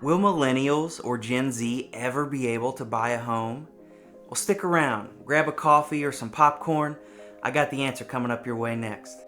Will millennials or Gen Z ever be able to buy a home? Well, stick around, grab a coffee or some popcorn. I got the answer coming up your way next.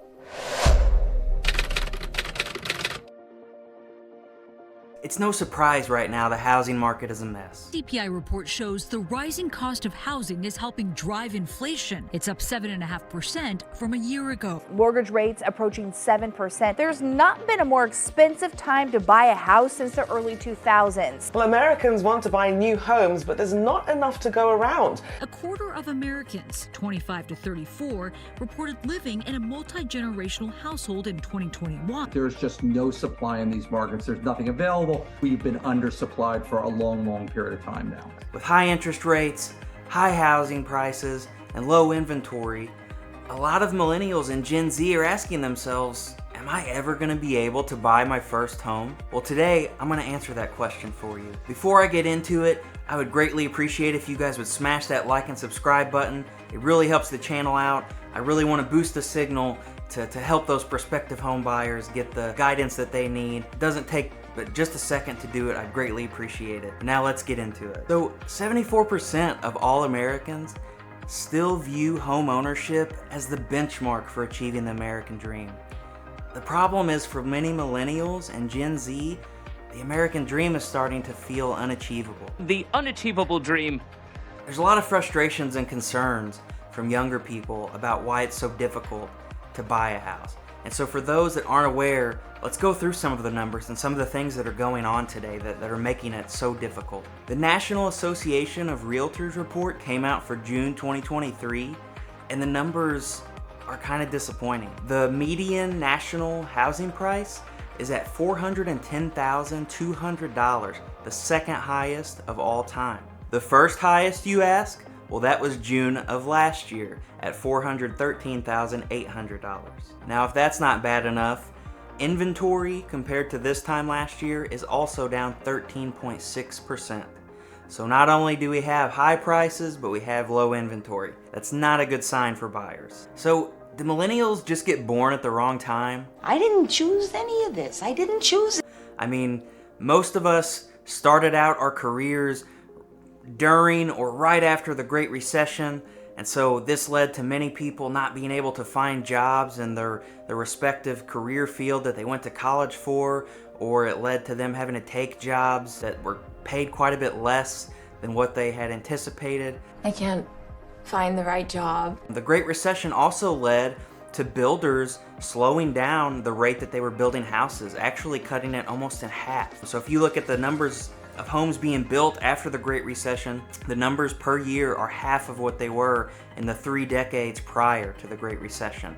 It's no surprise right now the housing market is a mess. CPI report shows the rising cost of housing is helping drive inflation. It's up 7.5% from a year ago. Mortgage rates approaching 7%. There's not been a more expensive time to buy a house since the early 2000s. Well, Americans want to buy new homes, but there's not enough to go around. A quarter of Americans, 25 to 34, reported living in a multi-generational household in 2021. There's just no supply in these markets. There's nothing available. We've been undersupplied for a long period of time now. With high interest rates, high housing prices, and low inventory, a lot of millennials and Gen Z are asking themselves, am I ever going to be able to buy my first home? Well, today I'm going to answer that question for you. Before I get into it, I would greatly appreciate if you guys would smash that like and subscribe button. It really helps the channel out. I really want to boost the signal to help those prospective home buyers get the guidance that they need. It doesn't take but just a second to do it. I'd greatly appreciate it. Now let's get into it. So 74% of all Americans still view home ownership as the benchmark for achieving the American dream. The problem is, for many millennials and Gen Z, the American dream is starting to feel unachievable. The unachievable dream. There's a lot of frustrations and concerns from younger people about why it's so difficult to buy a house. And so for those that aren't aware, let's go through some of the numbers and some of the things that are going on today that are making it so difficult. The National Association of Realtors report came out for June 2023, and the numbers are kind of disappointing. The median national housing price is at $410,200, the second highest of all time. The first highest, you ask? Well, that was June of last year at $413,800. Now, if that's not bad enough, inventory compared to this time last year is also down 13.6%. So not only do we have high prices, but we have low inventory. That's not a good sign for buyers. So do millennials just get born at the wrong time? I didn't choose any of this. I didn't choose it. I mean, most of us started out our careers during or right after the Great Recession, and so this led to many people not being able to find jobs in their respective career field that they went to college for, or it led to them having to take jobs that were paid quite a bit less than what they had anticipated. I can't find the right job. The Great Recession also led to builders slowing down the rate that they were building houses, actually cutting it almost in half. So if you look at the numbers of homes being built after the Great Recession, the numbers per year are half of what they were in the 3 decades prior to the Great Recession.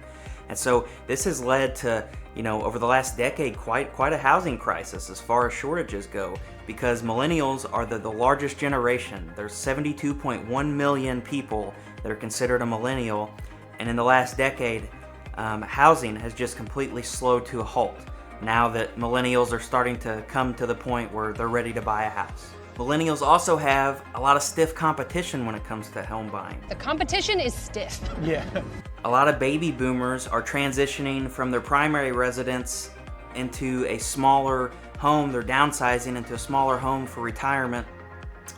And so this has led to, over the last decade, quite a housing crisis as far as shortages go, because millennials are the largest generation. There's 72.1 million people that are considered a millennial, and in the last decade, housing has just completely slowed to a halt, now that millennials are starting to come to the point where they're ready to buy a house. Millennials also have a lot of stiff competition when it comes to home buying. The competition is stiff. Yeah. A lot of baby boomers are transitioning from their primary residence into a smaller home. They're downsizing into a smaller home for retirement,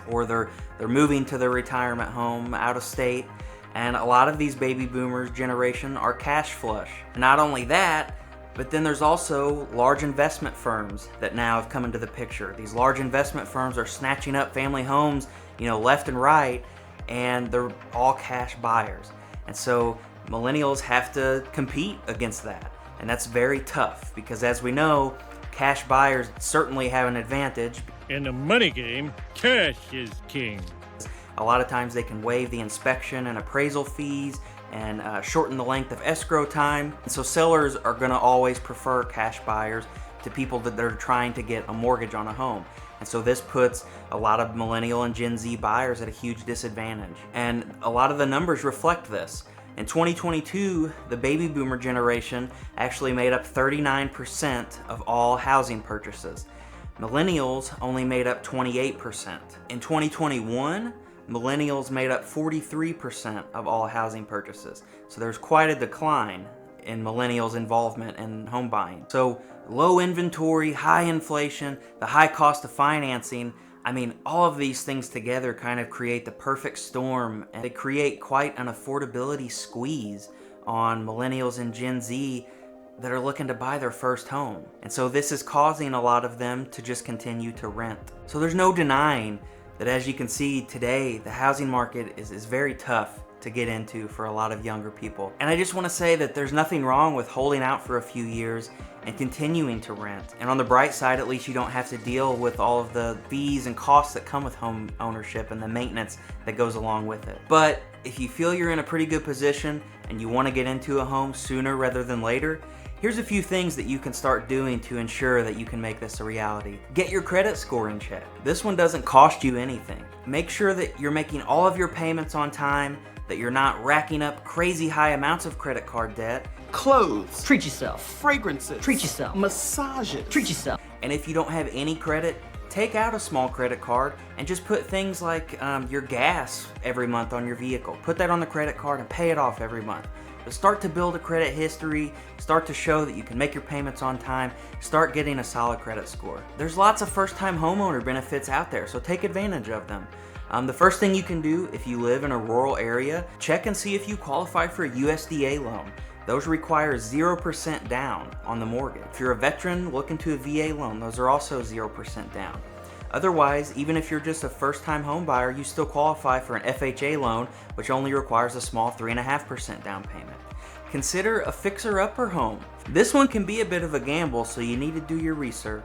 or they're moving to their retirement home out of state. And a lot of these baby boomers generation are cash flush. Not only that, but then there's also large investment firms that now have come into the picture. These large investment firms are snatching up family homes, left and right, and they're all cash buyers. And so millennials have to compete against that. And that's very tough because, as we know, cash buyers certainly have an advantage. In the money game, cash is king. A lot of times they can waive the inspection and appraisal fees and shorten the length of escrow time. And so sellers are going to always prefer cash buyers to people that are trying to get a mortgage on a home. And so this puts a lot of millennial and Gen Z buyers at a huge disadvantage. And a lot of the numbers reflect this. In 2022, the baby boomer generation actually made up 39% of all housing purchases. Millennials only made up 28%. In 2021, millennials made up 43% of all housing purchases. So there's quite a decline in millennials' involvement in home buying. So Low inventory, high inflation, the high cost of financing. I mean, all of these things together kind of create the perfect storm, and they create quite an affordability squeeze on millennials and Gen Z that are looking to buy their first home. And so this is causing a lot of them to just continue to rent. So there's no denying that, as you can see today, the housing market is very tough to get into for a lot of younger people. And I just want to say that there's nothing wrong with holding out for a few years and continuing to rent. And on the bright side, at least you don't have to deal with all of the fees and costs that come with home ownership and the maintenance that goes along with it. But if you feel you're in a pretty good position and you want to get into a home sooner rather than later, here's a few things that you can start doing to ensure that you can make this a reality. Get your credit score in check. This one doesn't cost you anything. Make sure that you're making all of your payments on time, that you're not racking up crazy high amounts of credit card debt. Clothes. Treat yourself. Fragrances. Treat yourself. Massages. Treat yourself. And if you don't have any credit, take out a small credit card and just put things like your gas every month on your vehicle. Put that on the credit card and pay it off every month. But start to build a credit history, start to show that you can make your payments on time, start getting a solid credit score. There's lots of first-time homeowner benefits out there, so take advantage of them. The first thing you can do if you live in a rural area, check and see if you qualify for a USDA loan. Those require 0% down on the mortgage. If you're a veteran, look into a VA loan. Those are also 0% down. Otherwise, even if you're just a first-time home buyer, you still qualify for an FHA loan, which only requires a small 3.5% down payment. Consider a fixer-upper home. This one can be a bit of a gamble, so you need to do your research.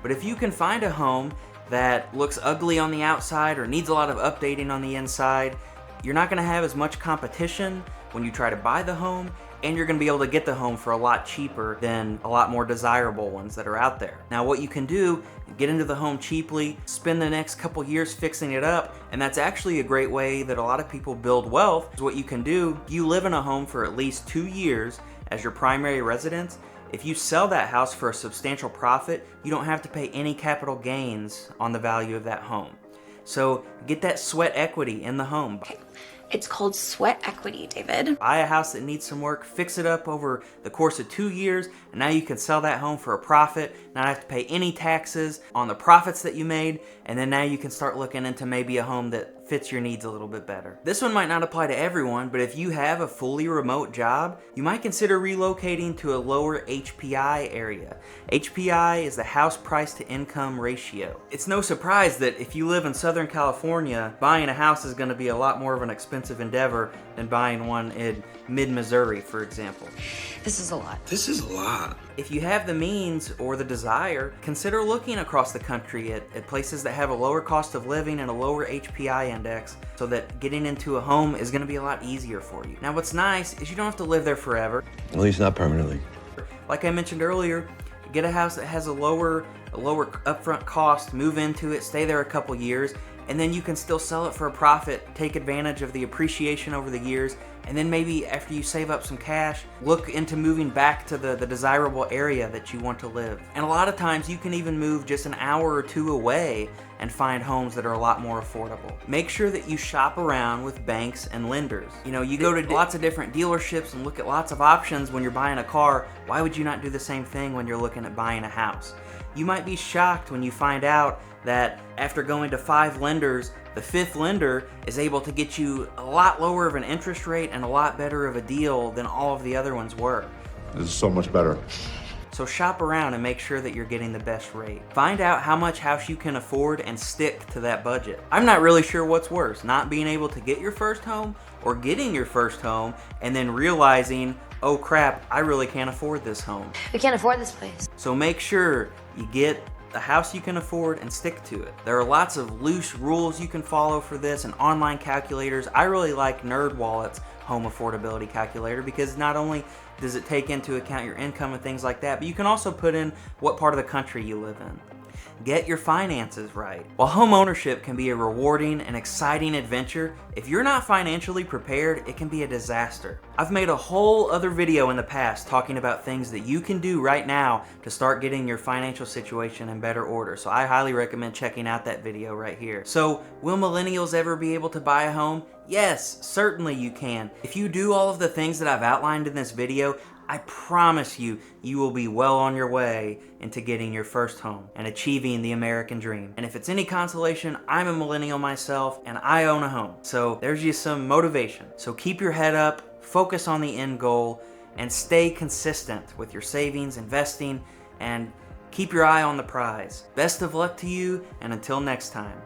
But if you can find a home that looks ugly on the outside or needs a lot of updating on the inside, you're not going to have as much competition when you try to buy the home, and you're going to be able to get the home for a lot cheaper than a lot more desirable ones that are out there. Now, what you can do, get into the home cheaply, spend the next couple years fixing it up, and that's actually a great way that a lot of people build wealth. Is what you can do, you live in a home for at least 2 years as your primary residence. If you sell that house for a substantial profit, you don't have to pay any capital gains on the value of that home. So get that sweat equity in the home. It's called sweat equity, David. Buy a house that needs some work, fix it up over the course of 2 years, and now you can sell that home for a profit, not have to pay any taxes on the profits that you made, and then now you can start looking into maybe a home that fits your needs a little bit better. This one might not apply to everyone, but if you have a fully remote job, you might consider relocating to a lower HPI area. HPI is the house price to income ratio. It's no surprise that if you live in Southern California, buying a house is going to be a lot more of an expensive endeavor than buying one in mid-Missouri, for example. This is a lot. This is a lot. If you have the means or the desire, consider looking across the country at places that have a lower cost of living and a lower HPI index, so that getting into a home is going to be a lot easier for you. Now, what's nice is you don't have to live there forever. At least not permanently. Like I mentioned earlier, get a house that has a lower upfront cost, move into it, stay there a couple years, and then you can still sell it for a profit, take advantage of the appreciation over the years, and then maybe after you save up some cash, look into moving back to the desirable area that you want to live. And a lot of times you can even move just an hour or two away and find homes that are a lot more affordable. Make sure that you shop around with banks and lenders. You know, you go to lots of different dealerships and look at lots of options when you're buying a car. Why would you not do the same thing when you're looking at buying a house? You might be shocked when you find out that after going to 5 lenders, the 5th lender is able to get you a lot lower of an interest rate and a lot better of a deal than all of the other ones were. This is so much better. So shop around and make sure that you're getting the best rate. Find out how much house you can afford and stick to that budget. I'm not really sure what's worse, not being able to get your first home or getting your first home and then realizing, oh crap, I really can't afford this home. We can't afford this place. So make sure you get a house you can afford and stick to it. There are lots of loose rules you can follow for this and online calculators. I really like NerdWallet's home affordability calculator because not only does it take into account your income and things like that, but you can also put in what part of the country you live in. Get your finances right. While home ownership can be a rewarding and exciting adventure, if you're not financially prepared, it can be a disaster. I've made a whole other video in the past talking about things that you can do right now to start getting your financial situation in better order, so I highly recommend checking out that video right here. So, will millennials ever be able to buy a home? Yes, certainly you can. If you do all of the things that I've outlined in this video, I promise you, you will be well on your way into getting your first home and achieving the American dream. And if it's any consolation, I'm a millennial myself and I own a home. So there's just some motivation. So keep your head up, focus on the end goal, and stay consistent with your savings, investing, and keep your eye on the prize. Best of luck to you, and until next time.